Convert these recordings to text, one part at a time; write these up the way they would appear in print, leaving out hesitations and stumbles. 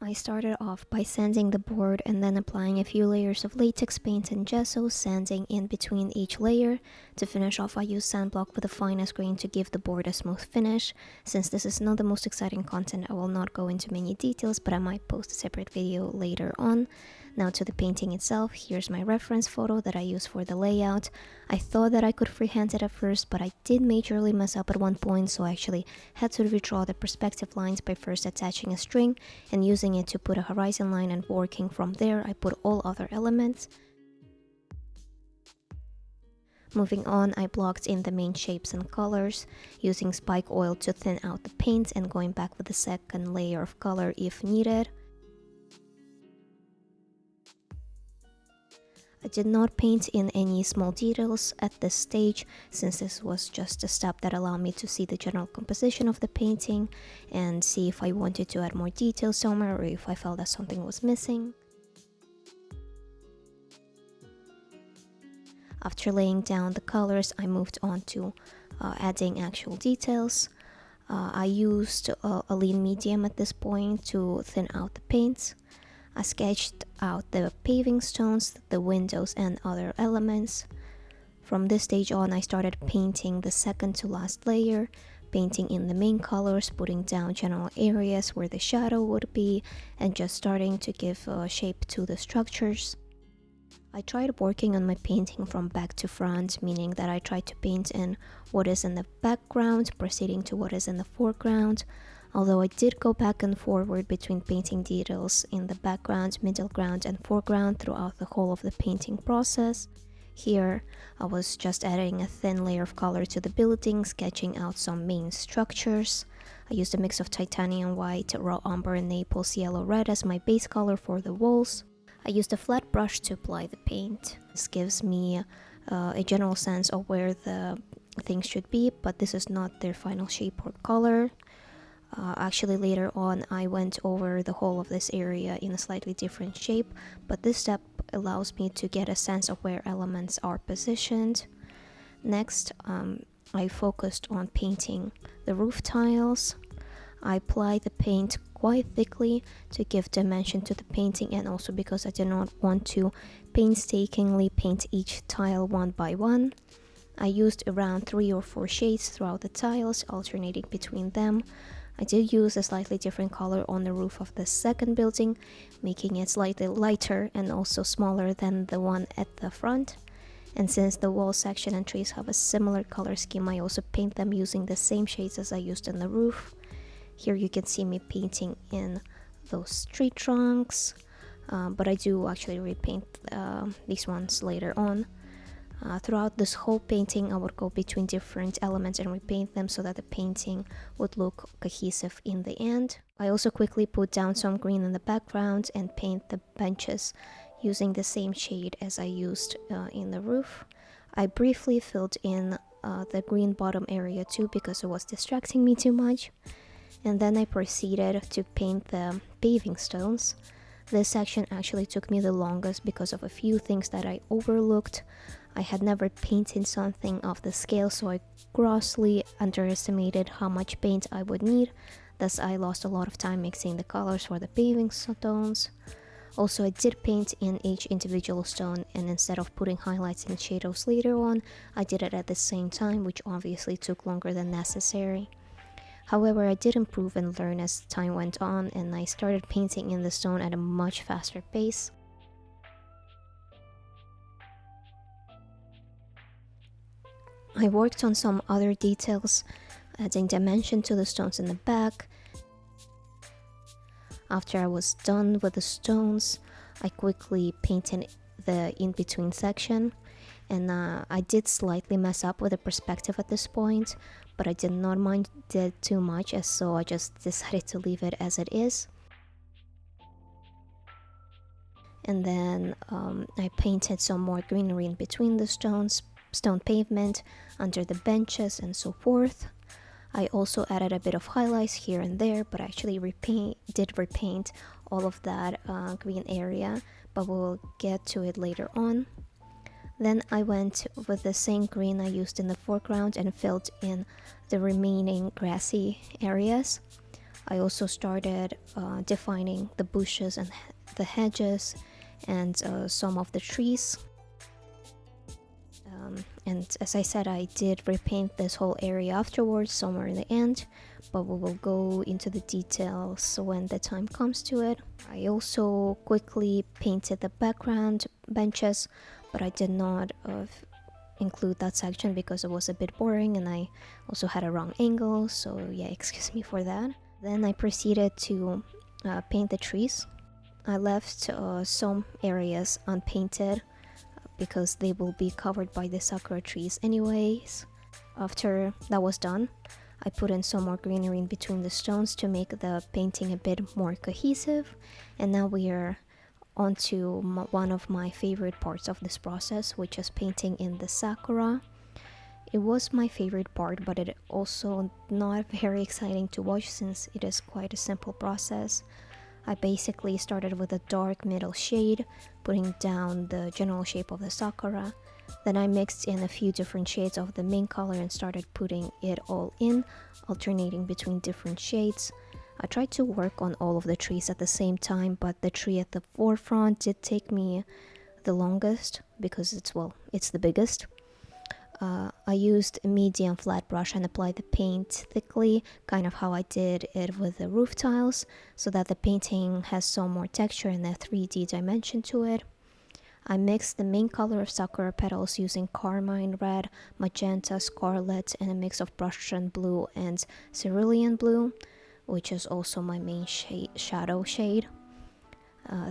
I started off by sanding the board and then applying a few layers of latex paint and gesso, sanding in between each layer. To finish off, I used sandblock with the finest grain to give the board a smooth finish. Since this is not the most exciting content, I will not go into many details, but I might post a separate video later on. Now to the painting itself, here's my reference photo that I used for the layout. I thought that I could freehand it at first, but I did majorly mess up at one point, so I actually had to redraw the perspective lines by first attaching a string and using it to put a horizon line, and working from there I put all other elements. Moving on, I blocked in the main shapes and colors, using spike oil to thin out the paint and going back with the second layer of color if needed. I did not paint in any small details at this stage, since this was just a step that allowed me to see the general composition of the painting and see if I wanted to add more details somewhere or if I felt that something was missing. After laying down the colors, I moved on to adding actual details. I used a lean medium at this point to thin out the paints. I sketched out the paving stones, the windows, and other elements. From this stage on, I started painting the second to last layer, painting in the main colors, putting down general areas where the shadow would be, and just starting to give shape to the structures. I tried working on my painting from back to front, meaning that I tried to paint in what is in the background, proceeding to what is in the foreground. Although I did go back and forward between painting details in the background, middle ground, and foreground throughout the whole of the painting process. Here, I was just adding a thin layer of color to the building, sketching out some main structures. I used a mix of titanium white, raw umber, and naples yellow red as my base color for the walls. I used a flat brush to apply the paint. This gives me a general sense of where the things should be, but this is not their final shape or color. Actually, later on, I went over the whole of this area in a slightly different shape, but this step allows me to get a sense of where elements are positioned. Next, I focused on painting the roof tiles. I applied the paint quite thickly to give dimension to the painting, and also because I did not want to painstakingly paint each tile one by one. I used around 3 or 4 shades throughout the tiles, alternating between them. I did use a slightly different color on the roof of the second building, making it slightly lighter and also smaller than the one at the front. And since the wall section and trees have a similar color scheme, I also paint them using the same shades as I used on the roof. Here you can see me painting in those tree trunks, but I do actually repaint these ones later on. Throughout this whole painting, I would go between different elements and repaint them so that the painting would look cohesive in the end. I also quickly put down some green in the background and paint the benches using the same shade as I used in the roof. I briefly filled in the green bottom area too because it was distracting me too much. And then I proceeded to paint the paving stones. This section actually took me the longest because of a few things that I overlooked. I had never painted something of the scale, so I grossly underestimated how much paint I would need. Thus, I lost a lot of time mixing the colors for the paving stones. Also, I did paint in each individual stone, and instead of putting highlights and shadows later on, I did it at the same time, which obviously took longer than necessary. However, I did improve and learn as time went on, and I started painting in the stone at a much faster pace. I worked on some other details, adding dimension to the stones in the back. After I was done with the stones, I quickly painted the in-between section, and I did slightly mess up with the perspective at this point, but I did not mind it too much, so I just decided to leave it as it is. And then I painted some more greenery in between the stones, stone pavement, under the benches, and so forth. I also added a bit of highlights here and there, but I actually did repaint all of that green area, but we'll get to it later on. Then I went with the same green I used in the foreground and filled in the remaining grassy areas. I also started defining the bushes and the hedges and some of the trees. And as I said, I did repaint this whole area afterwards, somewhere in the end, but we will go into the details when the time comes to it. I also quickly painted the background benches, but I did not include that section because it was a bit boring and I also had a wrong angle, so yeah, excuse me for that. Then I proceeded to paint the trees. I left some areas unpainted because they will be covered by the sakura trees anyways. After that was done, I put in some more greenery in between the stones to make the painting a bit more cohesive. And now we are on to one of my favorite parts of this process, which is painting in the sakura. It was my favorite part, but it also not very exciting to watch since it is quite a simple process. I basically started with a dark middle shade, putting down the general shape of the sakura. Then I mixed in a few different shades of the main color and started putting it all in, alternating between different shades. I tried to work on all of the trees at the same time, but the tree at the forefront did take me the longest because it's the biggest. I used a medium flat brush and applied the paint thickly, kind of how I did it with the roof tiles, so that the painting has some more texture and a 3D dimension to it. I mixed the main color of sakura petals using carmine red, magenta, scarlet, and a mix of prussian blue and cerulean blue, which is also my main shadow shade.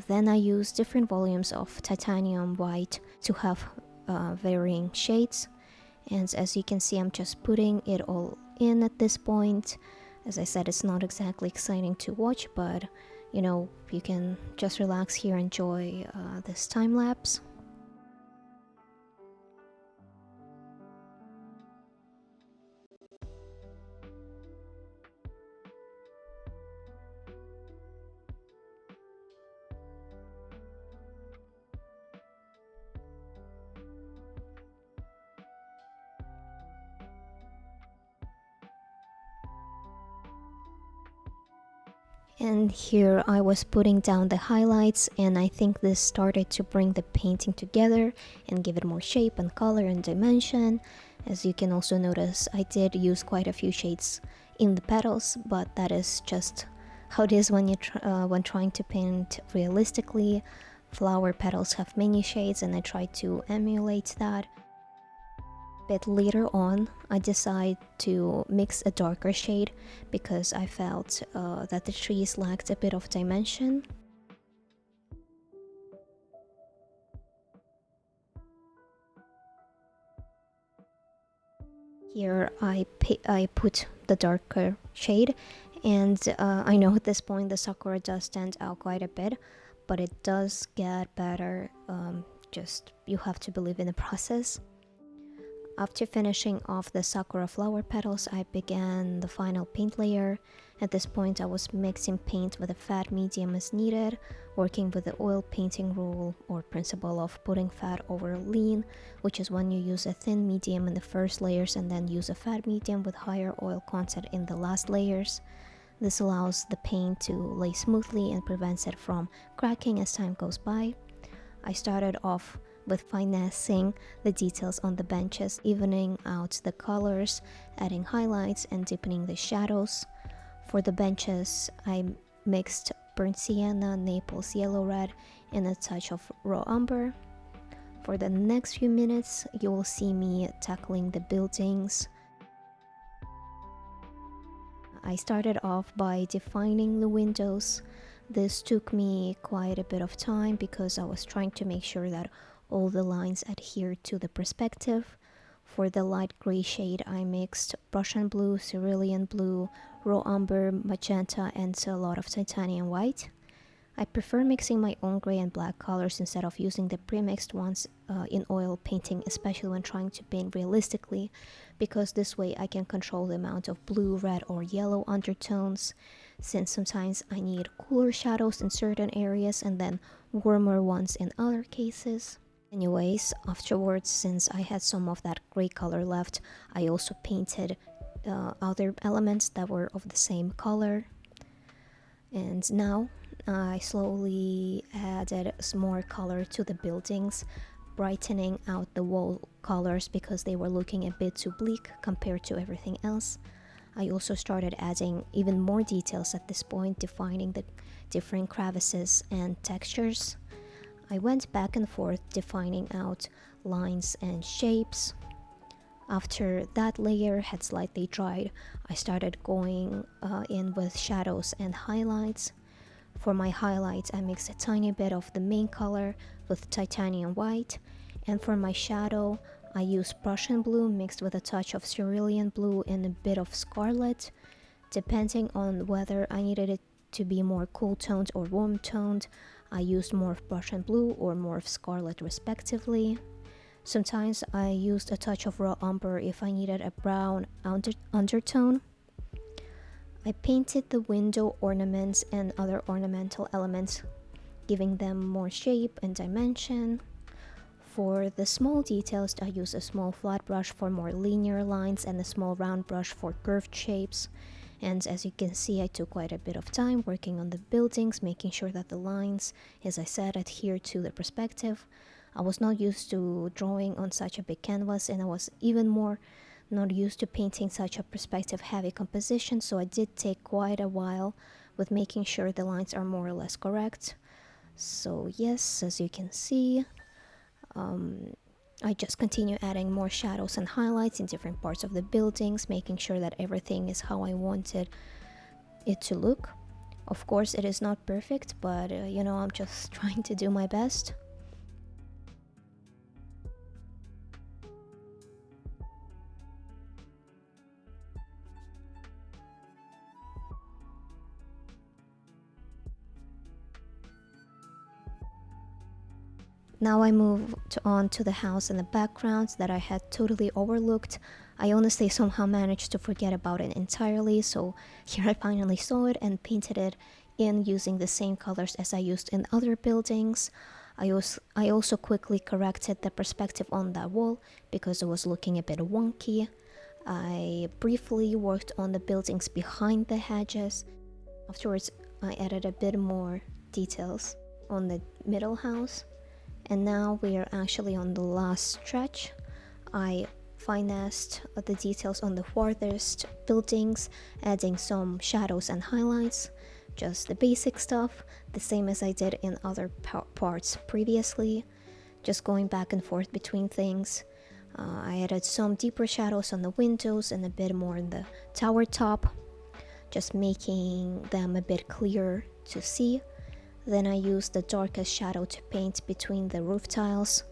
Then I used different volumes of titanium white to have varying shades. And as you can see, I'm just putting it all in at this point. As I said, it's not exactly exciting to watch, but you know, you can just relax here and enjoy this time lapse. And here I was putting down the highlights, and I think this started to bring the painting together and give it more shape and color and dimension. As you can also notice, I did use quite a few shades in the petals, but that is just how it is when when trying to paint realistically. Flower petals have many shades, and I tried to emulate that. But later on, I decided to mix a darker shade because I felt that the trees lacked a bit of dimension. Here I put the darker shade, and I know at this point the sakura does stand out quite a bit, but it does get better. Just you have to believe in the process. After finishing off the sakura flower petals, I began the final paint layer. At this point, I was mixing paint with a fat medium as needed, working with the oil painting rule or principle of putting fat over lean, which is when you use a thin medium in the first layers and then use a fat medium with higher oil content in the last layers. This allows the paint to lay smoothly and prevents it from cracking as time goes by. I started off with finessing the details on the benches, evening out the colors, adding highlights and deepening the shadows. For the benches, I mixed burnt sienna, naples, yellow red, and a touch of raw umber. For the next few minutes, you will see me tackling the buildings. I started off by defining the windows. This took me quite a bit of time because I was trying to make sure that all the lines adhere to the perspective. For the light gray shade, I mixed Prussian blue, cerulean blue, raw umber, magenta, and a lot of titanium white. I prefer mixing my own gray and black colors instead of using the pre-mixed ones in oil painting, especially when trying to paint realistically, because this way I can control the amount of blue, red, or yellow undertones, since sometimes I need cooler shadows in certain areas and then warmer ones in other cases. Anyways, afterwards, since I had some of that gray color left, I also painted other elements that were of the same color. And now I slowly added some more color to the buildings, brightening out the wall colors because they were looking a bit too bleak compared to everything else. I also started adding even more details at this point, defining the different crevices and textures. I went back and forth defining out lines and shapes. After that layer had slightly dried, I started going in with shadows and highlights. For my highlights, I mixed a tiny bit of the main color with titanium white, and for my shadow, I used Prussian blue mixed with a touch of cerulean blue and a bit of scarlet. Depending on whether I needed it to be more cool toned or warm toned, I used more of Prussian blue or more of scarlet respectively. Sometimes I used a touch of raw umber if I needed a brown undertone. I painted the window ornaments and other ornamental elements, giving them more shape and dimension. For the small details, I used a small flat brush for more linear lines and a small round brush for curved shapes. And as you can see, I took quite a bit of time working on the buildings, making sure that the lines, as I said, adhere to the perspective. I was not used to drawing on such a big canvas, and I was even more not used to painting such a perspective heavy composition, so I did take quite a while with making sure the lines are more or less correct. So yes, as you can see, I just continue adding more shadows and highlights in different parts of the buildings, making sure that everything is how I wanted it to look. Of course, it is not perfect, but I'm just trying to do my best. Now I moved on to the house in the background that I had totally overlooked. I honestly somehow managed to forget about it entirely, so here I finally saw it and painted it in using the same colors as I used in other buildings. I also quickly corrected the perspective on that wall because it was looking a bit wonky. I briefly worked on the buildings behind the hedges. Afterwards, I added a bit more details on the middle house. And now we are actually on the last stretch. I finessed the details on the farthest buildings, adding some shadows and highlights, just the basic stuff, the same as I did in other parts previously, just going back and forth between things. I added some deeper shadows on the windows and a bit more in the tower top, just making them a bit clearer to see. Then I used the darkest shadow to paint between the roof tiles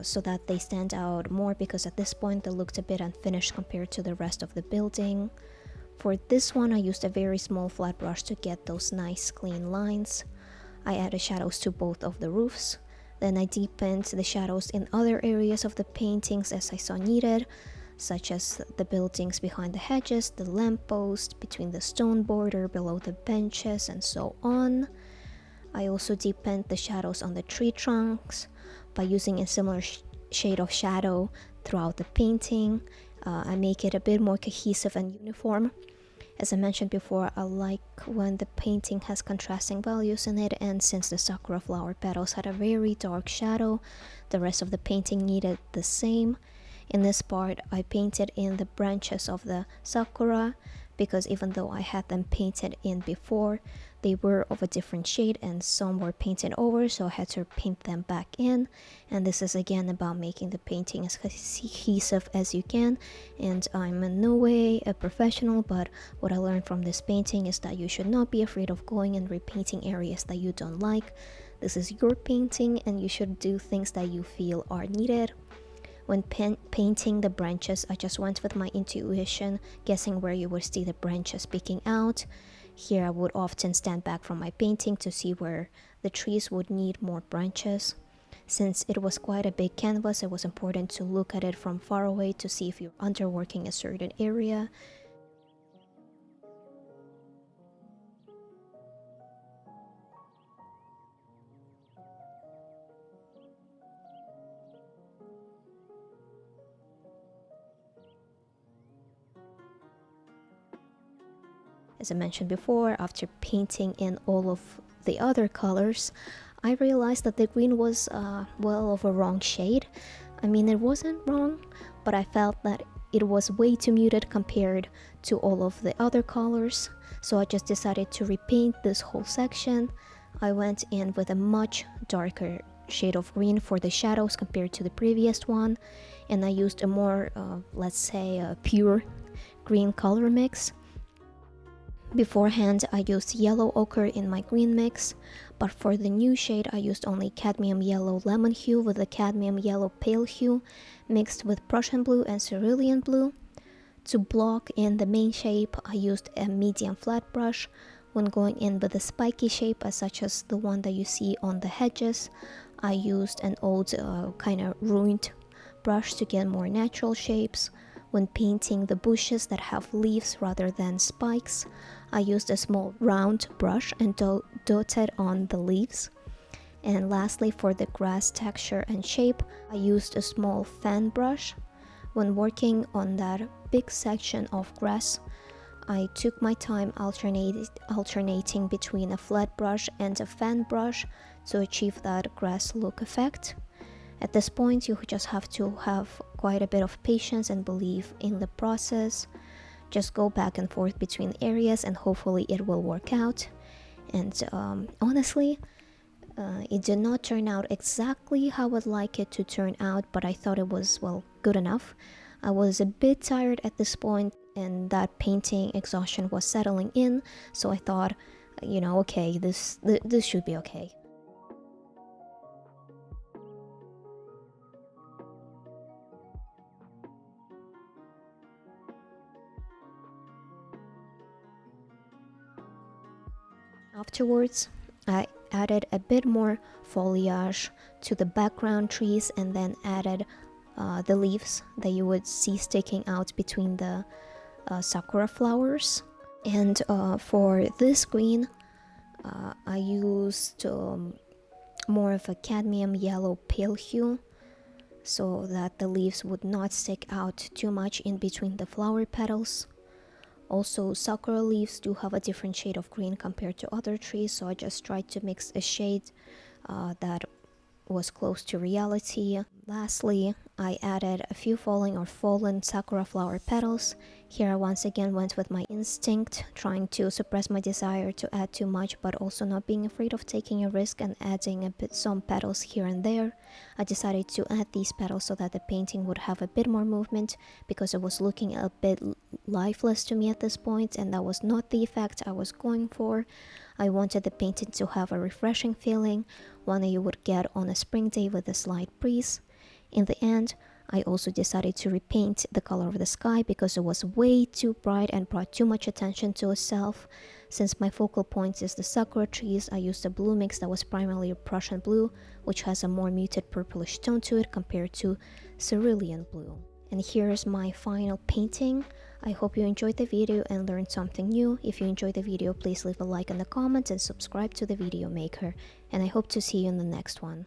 so that they stand out more, because at this point they looked a bit unfinished compared to the rest of the building. For this one, I used a very small flat brush to get those nice clean lines. I added shadows to both of the roofs. Then I deepened the shadows in other areas of the paintings as I saw needed, such as the buildings behind the hedges, the lamppost, between the stone border, below the benches, and so on. I also deepened the shadows on the tree trunks by using a similar shade of shadow throughout the painting. I make it a bit more cohesive and uniform. As I mentioned before, I like when the painting has contrasting values in it, and since the sakura flower petals had a very dark shadow, the rest of the painting needed the same. In this part, I painted in the branches of the sakura because even though I had them painted in before, they were of a different shade and some were painted over, so I had to paint them back in. And this is again about making the painting as cohesive as you can, and I'm in no way a professional, but what I learned from this painting is that you should not be afraid of going and repainting areas that you don't like. This is your painting and you should do things that you feel are needed. When painting the branches, I just went with my intuition, guessing where you would see the branches peeking out. Here I would often stand back from my painting to see where the trees would need more branches. Since it was quite a big canvas, it was important to look at it from far away to see if you're underworking a certain area. As I mentioned before, after painting in all of the other colors, I realized that the green was well of a wrong shade. I mean, it wasn't wrong, but I felt that it was way too muted compared to all of the other colors, so I just decided to repaint this whole section. I went in with a much darker shade of green for the shadows compared to the previous one, and I used a more, let's say, a pure green color mix. Beforehand, I used yellow ochre in my green mix, but for the new shade I used only cadmium yellow lemon hue with a cadmium yellow pale hue mixed with Prussian blue and cerulean blue. To block in the main shape, I used a medium flat brush. When going in with a spiky shape, such as the one that you see on the hedges, I used an old kind of ruined brush to get more natural shapes. When painting the bushes that have leaves rather than spikes, I used a small round brush and dotted on the leaves. And lastly, for the grass texture and shape, I used a small fan brush. When working on that big section of grass, I took my time alternating between a flat brush and a fan brush to achieve that grass look effect. At this point, you just have to have quite a bit of patience and believe in the process. Just go back and forth between areas and hopefully it will work out. And honestly, it did not turn out exactly how I'd like it to turn out, but I thought it was, well, good enough. I was a bit tired at this point and that painting exhaustion was settling in, so I thought, okay, this should be okay. Afterwards, I added a bit more foliage to the background trees and then added the leaves that you would see sticking out between the sakura flowers. And for this green, I used more of a cadmium yellow pale hue so that the leaves would not stick out too much in between the flower petals. Also, sakura leaves do have a different shade of green compared to other trees, so I just tried to mix a shade that was close to reality. Lastly, I added a few fallen sakura flower petals. Here I once again went with my instinct, trying to suppress my desire to add too much, but also not being afraid of taking a risk and adding some petals here and there. I decided to add these petals so that the painting would have a bit more movement, because it was looking a bit lifeless to me at this point, and that was not the effect I was going for. I wanted the painting to have a refreshing feeling, one that you would get on a spring day with a slight breeze. In the end, I also decided to repaint the color of the sky because it was way too bright and brought too much attention to itself. Since my focal point is the sakura trees, I used a blue mix that was primarily a Prussian blue, which has a more muted purplish tone to it compared to cerulean blue. And here's my final painting. I hope you enjoyed the video and learned something new. If you enjoyed the video, please leave a like in the comments and subscribe to the video maker. And I hope to see you in the next one.